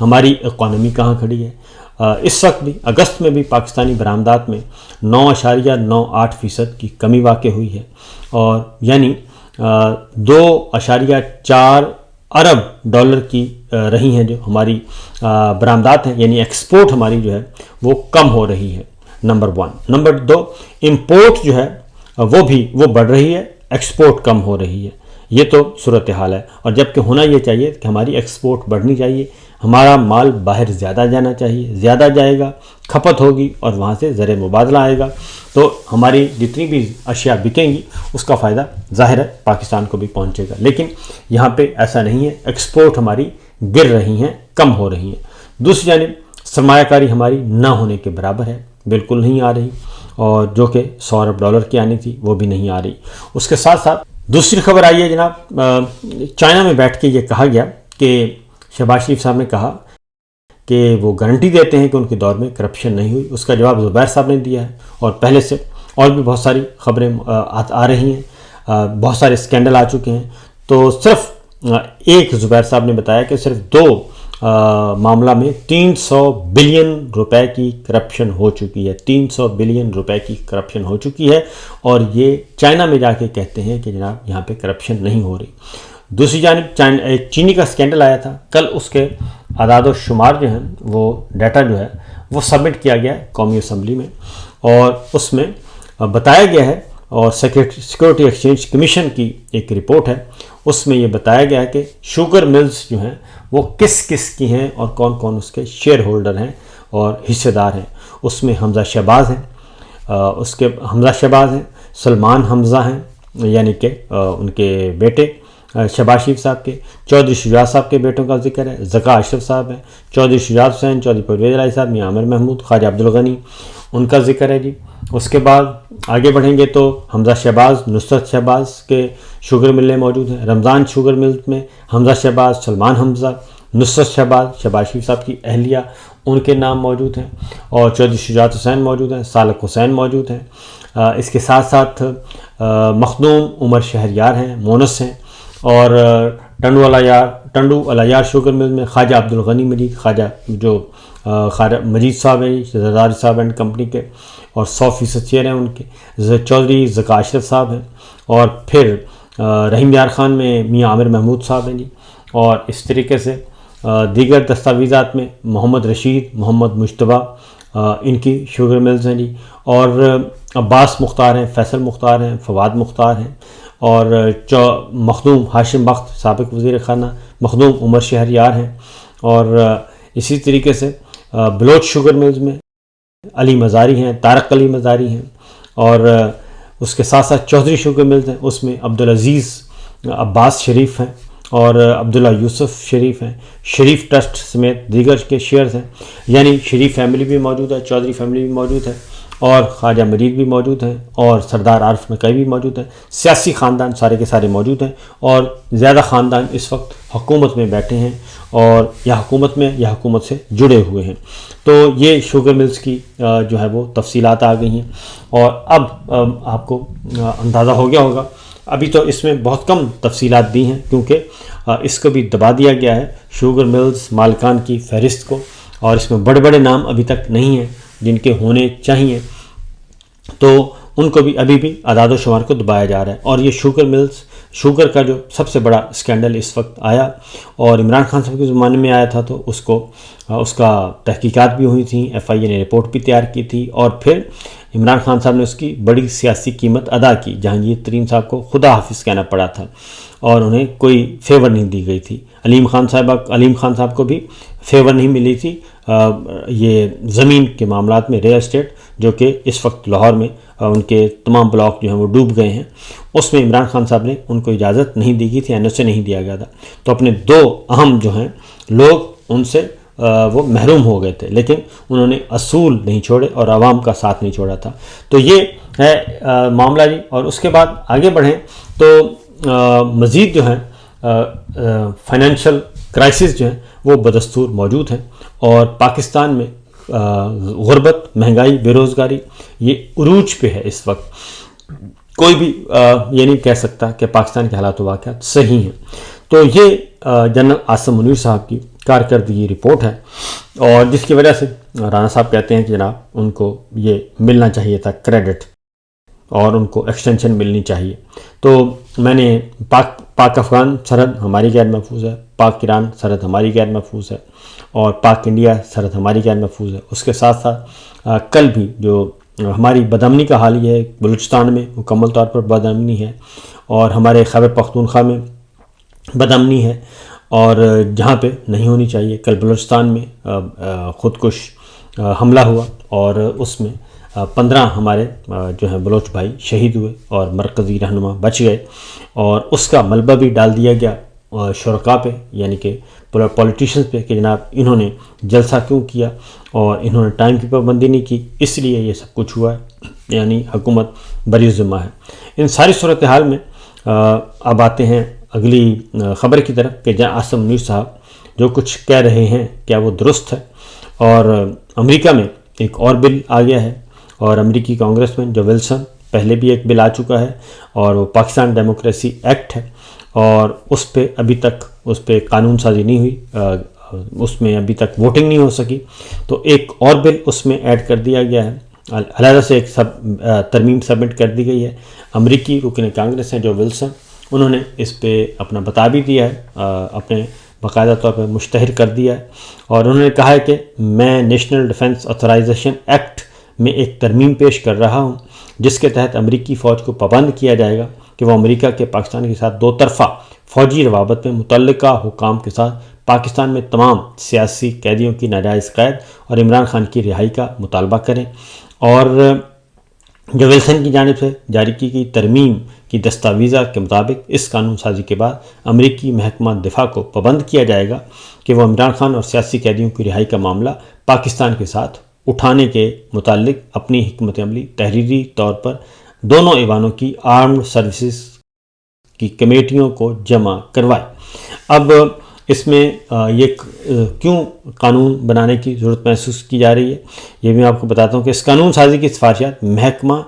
ہماری اکانومی کہاں کھڑی ہے. اس وقت بھی اگست میں بھی پاکستانی برآمدات میں 9.98% کی کمی واقع ہوئی ہے، اور یعنی 2.4 ارب ڈالر کی رہی ہیں جو ہماری برآمدات ہیں، یعنی ایکسپورٹ ہماری جو ہے وہ کم ہو رہی ہے. نمبر 1. نمبر 2، امپورٹ جو ہے وہ بڑھ رہی ہے، ایکسپورٹ کم ہو رہی ہے. یہ تو صورتحال ہے، اور جبکہ ہونا یہ چاہیے کہ ہماری ایکسپورٹ بڑھنی چاہیے، ہمارا مال باہر زیادہ جانا چاہیے، زیادہ جائے گا، کھپت ہوگی اور وہاں سے زر مبادلہ آئے گا، تو ہماری جتنی بھی اشیاء بکیں گی اس کا فائدہ ظاہر ہے پاکستان کو بھی پہنچے گا. لیکن یہاں پہ ایسا نہیں ہے، ایکسپورٹ ہماری گر رہی ہیں، کم ہو رہی ہیں. دوسری جانب سرمایہ کاری ہماری نہ ہونے کے برابر ہے، بالکل نہیں آ رہی، اور جو کہ 100 ارب ڈالر کی آنی تھی وہ بھی نہیں آ رہی. اس کے ساتھ ساتھ دوسری خبر آئی ہے جناب، چائنا میں بیٹھ کے یہ کہا گیا کہ شہباز شریف صاحب نے کہا کہ وہ گارنٹی دیتے ہیں کہ ان کے دور میں کرپشن نہیں ہوئی. اس کا جواب زبیر صاحب نے دیا ہے، اور پہلے سے اور بھی بہت ساری خبریں آ رہی ہیں، بہت سارے اسکینڈل آ چکے ہیں. تو صرف ایک زبیر صاحب نے بتایا کہ صرف 2 معاملہ میں 300 بلین روپے کی کرپشن ہو چکی ہے، 300 بلین روپے کی کرپشن ہو چکی ہے، اور یہ چائنا میں جا کے کہتے ہیں کہ جناب یہاں پہ کرپشن نہیں ہو رہی. دوسری جانب ایک چینی کا اسکینڈل آیا تھا کل، اس کے اعداد و شمار جو ہیں وہ ڈیٹا جو ہے وہ سبمٹ کیا گیا ہے قومی اسمبلی میں، اور اس میں بتایا گیا ہے، اور سیکورٹی ایکسچینج کمیشن کی ایک رپورٹ ہے، اس میں یہ بتایا گیا ہے کہ شوگر ملز جو ہیں وہ کس کس کی ہیں اور کون کون اس کے شیئر ہولڈر ہیں اور حصے دار ہیں. اس میں حمزہ شہباز ہیں، سلمان حمزہ ہیں، یعنی کہ ان کے بیٹے شہباز شریف صاحب کے، چودھری شجاعت صاحب کے بیٹوں کا ذکر ہے، ذکا اشرف صاحب ہیں، چودھری شجاعت حسین، چودھری پرویز الہی صاحب، میاں عامر محمود، خواجہ عبدالغنی، ان کا ذکر ہے جی. اس کے بعد آگے بڑھیں گے تو حمزہ شہباز، نصرت شہباز کے شوگر ملیں موجود ہیں. رمضان شوگر مل میں حمزہ شہباز، سلمان حمزہ، نصرت شہباز، شہباز شریف صاحب کی اہلیہ، ان کے نام موجود ہیں، اور چودھری شجاعت حسین موجود ہیں، سالک حسین موجود ہیں. اس کے ساتھ ساتھ مخدوم عمر شہریار ہیں، مونس ہیں، اور ٹنڈو الیار شوگر مل میں خواجہ عبدالغنی مجید، خواجہ مجید صاحب ہیں زرداری صاحب اینڈ کمپنی کے، اور 100% شیئر ہیں ان کے. چودھری ذکا اشرف صاحب ہیں، اور پھر رحیم یار خان میں میاں عامر محمود صاحب ہیں جی. اور اس طریقے سے دیگر دستاویزات میں محمد رشید، محمد مجتبیٰ، ان کی شوگر ملز ہیں جی. اور عباس مختار ہیں، فیصل مختار ہیں، فواد مختار ہیں، اور مخدوم ہاشم بخت سابق وزیر خانہ، مخدوم عمر شہریار ہیں. اور اسی طریقے سے بلوچ شوگر ملز میں علی مزاری ہیں، طارق علی مزاری ہیں. اور اس کے ساتھ ساتھ چودھری شوگر ملز ہیں، اس میں عبدالعزیز عباس شریف ہیں، اور عبداللہ یوسف شریف ہیں. شریف ٹرسٹ سمیت دیگر کے شیئرز ہیں، یعنی شریف فیملی بھی موجود ہے، چودھری فیملی بھی موجود ہے، اور خواجہ مجید بھی موجود ہیں، اور سردار عارف نقوی بھی موجود ہیں. سیاسی خاندان سارے کے سارے موجود ہیں، اور زیادہ خاندان اس وقت حکومت میں بیٹھے ہیں، اور یا حکومت سے جڑے ہوئے ہیں. تو یہ شوگر ملز کی جو ہے وہ تفصیلات آ گئی ہیں. اور اب آپ کو اندازہ ہو گیا ہوگا، ابھی تو اس میں بہت کم تفصیلات دی ہیں، کیونکہ اس کو بھی دبا دیا گیا ہے شوگر ملز مالکان کی فہرست کو، اور اس میں بڑے بڑے نام ابھی تک نہیں ہیں جن کے ہونے چاہیے، تو ان کو بھی ابھی بھی اعداد و شمار کو دبایا جا رہا ہے. اور یہ شوگر کا جو سب سے بڑا اسکینڈل اس وقت آیا، اور عمران خان صاحب کے زمانے میں آیا تھا، تو اس کا تحقیقات بھی ہوئی تھیں، FIA نے رپورٹ بھی تیار کی تھی، اور پھر عمران خان صاحب نے اس کی بڑی سیاسی قیمت ادا کی. جہانگیر ترین صاحب کو خدا حافظ کہنا پڑا تھا، اور انہیں کوئی فیور نہیں دی گئی تھی. علیم خان صاحب کو بھی فیور نہیں ملی تھی یہ زمین کے معاملات میں، ریئل اسٹیٹ، جو کہ اس وقت لاہور میں ان کے تمام بلاک جو ہیں وہ ڈوب گئے ہیں. اس میں عمران خان صاحب نے ان کو اجازت نہیں دی گئی تھی، NOC نہیں دیا گیا تھا. تو اپنے 2 اہم جو ہیں لوگ ان سے وہ محروم ہو گئے تھے، لیکن انہوں نے اصول نہیں چھوڑے اور عوام کا ساتھ نہیں چھوڑا تھا. تو یہ ہے معاملہ جی. اور اس کے بعد آگے بڑھیں تو مزید جو ہیں فائنینشیل کرائسس جو ہیں وہ بدستور موجود ہیں، اور پاکستان میں غربت، مہنگائی، بے روزگاری یہ عروج پہ ہے اس وقت. کوئی بھی یہ نہیں کہہ سکتا کہ پاکستان کے حالات و واقعات صحیح ہیں. تو یہ جنرل عاصم منیر صاحب کی کارکردگی رپورٹ ہے، اور جس کی وجہ سے رانا صاحب کہتے ہیں کہ جناب ان کو یہ ملنا چاہیے تھا کریڈٹ، اور ان کو ایکسٹینشن ملنی چاہیے۔ تو میں نے پاک افغان سرحد ہماری غیر محفوظ ہے، پاک ایران سرحد ہماری غیر محفوظ ہے، اور پاک انڈیا سرحد ہماری غیر محفوظ ہے۔ اس کے ساتھ ساتھ کل بھی جو ہماری بدامنی کا حال یہ ہے، بلوچستان میں مکمل طور پر بدامنی ہے، اور ہمارے خیبر پختونخوا میں بدامنی ہے، اور جہاں پہ نہیں ہونی چاہیے۔ کل بلوچستان میں خودکش حملہ ہوا، اور اس میں 15 ہمارے جو ہیں بلوچ بھائی شہید ہوئے اور مرکزی رہنما بچ گئے، اور اس کا ملبہ بھی ڈال دیا گیا شرکاء پہ، یعنی کہ پولیٹیشنز پہ، کہ جناب انہوں نے جلسہ کیوں کیا اور انہوں نے ٹائم کی پابندی نہیں کی، اس لیے یہ سب کچھ ہوا ہے، یعنی حکومت بری ذمہ ہے۔ ان ساری صورتحال میں اب آتے ہیں اگلی خبر کی طرف کہ جہاں عاصم منیر صاحب جو کچھ کہہ رہے ہیں کیا وہ درست ہے؟ اور امریکہ میں ایک اور بل آ گیا ہے، اور امریکی کانگریس مین جو ولسن، پہلے بھی ایک بل آ چکا ہے، اور وہ پاکستان ڈیموکریسی ایکٹ ہے، اور اس پہ ابھی تک اس پہ قانون سازی نہیں ہوئی، اس میں ابھی تک ووٹنگ نہیں ہو سکی، تو ایک اور بل اس میں ایڈ کر دیا گیا ہے، علیحدہ سے ایک ترمیم سبمٹ کر دی گئی ہے۔ امریکی رکن کانگریس ہیں جو ولسن، انہوں نے اس پہ اپنا بتا بھی دیا ہے، اپنے باقاعدہ طور پہ مشتہر کر دیا ہے، اور انہوں نے کہا ہے کہ میں نیشنل ڈیفنس آتھرائزیشن ایکٹ میں ایک ترمیم پیش کر رہا ہوں، جس کے تحت امریکی فوج کو پابند کیا جائے گا کہ وہ امریکہ کے پاکستان کے ساتھ دو طرفہ فوجی روابط میں متعلقہ حکام کے ساتھ پاکستان میں تمام سیاسی قیدیوں کی ناجائز قید اور عمران خان کی رہائی کا مطالبہ کریں۔ اور جو ولسن کی جانب سے جاری کی گئی ترمیم کی دستاویزات کے مطابق اس قانون سازی کے بعد امریکی محکمہ دفاع کو پابند کیا جائے گا کہ وہ عمران خان اور سیاسی قیدیوں کی رہائی کا معاملہ پاکستان کے ساتھ اٹھانے کے متعلق اپنی حکمت عملی تحریری طور پر دونوں ایوانوں کی آرمڈ سروسز کی کمیٹیوں کو جمع کروائے۔ اب اس میں یہ کیوں قانون بنانے کی ضرورت محسوس کی جا رہی ہے، یہ بھی میں آپ کو بتاتا ہوں کہ اس قانون سازی کی سفارشات محکمہ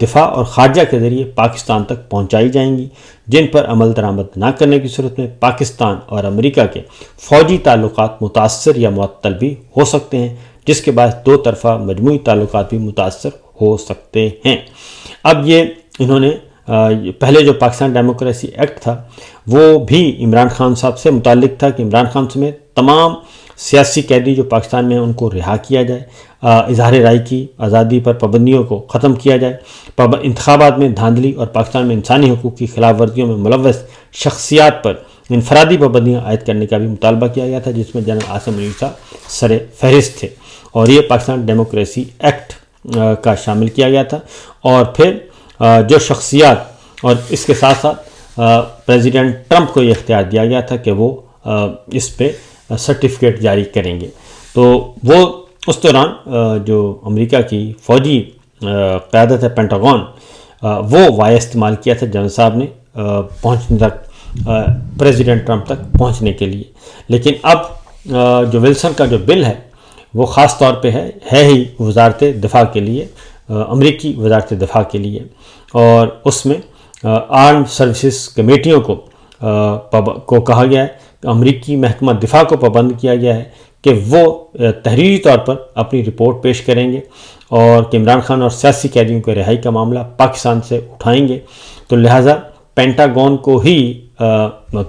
دفاع اور خارجہ کے ذریعے پاکستان تک پہنچائی جائیں گی، جن پر عمل درآمد نہ کرنے کی صورت میں پاکستان اور امریکہ کے فوجی تعلقات متاثر یا معطل بھی ہو سکتے ہیں، جس کے باعث دو طرفہ مجموعی تعلقات بھی متاثر ہو سکتے ہیں۔ اب یہ انہوں نے پہلے جو پاکستان ڈیموکریسی ایکٹ تھا وہ بھی عمران خان صاحب سے متعلق تھا کہ عمران خان سمیت تمام سیاسی قیدی جو پاکستان میں ہیں ان کو رہا کیا جائے، اظہار رائے کی آزادی پر پابندیوں کو ختم کیا جائے، انتخابات میں دھاندلی اور پاکستان میں انسانی حقوق کی خلاف ورزیوں میں ملوث شخصیات پر انفرادی پابندیاں عائد کرنے کا بھی مطالبہ کیا گیا تھا، جس میں جنرل عاصم منیر صاحب سر فہرست تھے، اور یہ پاکستان ڈیموکریسی ایکٹ کا شامل کیا گیا تھا۔ اور پھر جو شخصیات، اور اس کے ساتھ ساتھ پریزیڈنٹ ٹرمپ کو یہ اختیار دیا گیا تھا کہ وہ اس پہ سرٹیفکیٹ جاری کریں گے، تو وہ اس دوران جو امریکہ کی فوجی قیادت ہے پینٹاگون، وہ وائع استعمال کیا تھا جنرل صاحب نے پہنچنے تک، پریزیڈنٹ ٹرمپ تک پہنچنے کے لیے۔ لیکن اب جو ولسن کا جو بل ہے وہ خاص طور پہ ہے ہی وزارت دفاع کے لیے، امریکی وزارت دفاع کے لیے، اور اس میں آرمڈ سروسز کمیٹیوں کو کہا گیا ہے، امریکی محکمہ دفاع کو پابند کیا گیا ہے کہ وہ تحریری طور پر اپنی رپورٹ پیش کریں گے، اور کہ عمران خان اور سیاسی قیدیوں کے رہائی کا معاملہ پاکستان سے اٹھائیں گے۔ تو لہٰذا پینٹاگون کو ہی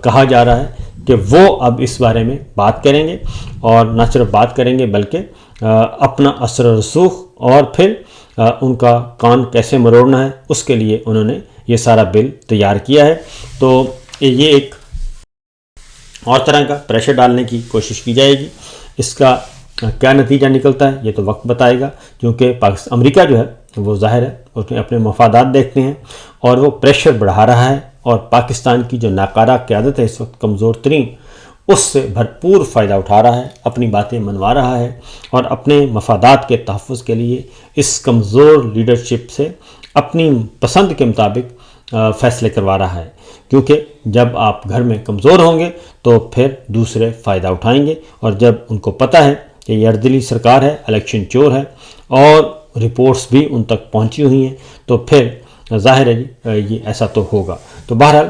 کہا جا رہا ہے کہ وہ اب اس بارے میں بات کریں گے، اور نہ صرف بات کریں گے بلکہ اپنا اثر و رسوخ اور پھر ان کا کان کیسے مروڑنا ہے اس کے لیے انہوں نے یہ سارا بل تیار کیا ہے۔ تو یہ ایک اور طرح کا پریشر ڈالنے کی کوشش کی جائے گی، اس کا کیا نتیجہ نکلتا ہے یہ تو وقت بتائے گا، کیونکہ امریکہ جو ہے وہ ظاہر ہے اس میں اپنے مفادات دیکھتے ہیں، اور وہ پریشر بڑھا رہا ہے، اور پاکستان کی جو ناکارہ قیادت ہے اس وقت کمزور ترین، اس سے بھرپور فائدہ اٹھا رہا ہے، اپنی باتیں منوا رہا ہے، اور اپنے مفادات کے تحفظ کے لیے اس کمزور لیڈرشپ سے اپنی پسند کے مطابق فیصلے کروا رہا ہے، کیونکہ جب آپ گھر میں کمزور ہوں گے تو پھر دوسرے فائدہ اٹھائیں گے، اور جب ان کو پتہ ہے کہ یہ اردلی سرکار ہے، الیکشن چور ہے، اور رپورٹس بھی ان تک پہنچی ہوئی ہیں، تو پھر ظاہر ہے یہ ایسا تو ہوگا۔ تو بہرحال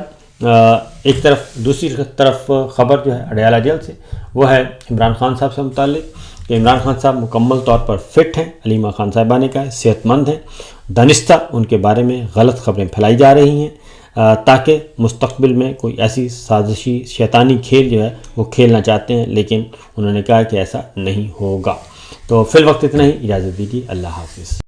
ایک طرف دوسری طرف خبر جو ہے اڈیالہ جیل سے وہ ہے عمران خان صاحب سے متعلق کہ عمران خان صاحب مکمل طور پر فٹ ہیں، علیمہ خان صاحبہ نے کہا ہے، صحت مند ہیں، دانستہ ان کے بارے میں غلط خبریں پھیلائی جا رہی ہیں تاکہ مستقبل میں کوئی ایسی سازشی شیطانی کھیل جو ہے وہ کھیلنا چاہتے ہیں، لیکن انہوں نے کہا کہ ایسا نہیں ہوگا۔ تو فی الوقت اتنا ہی، اجازت دیجیے، اللہ حافظ۔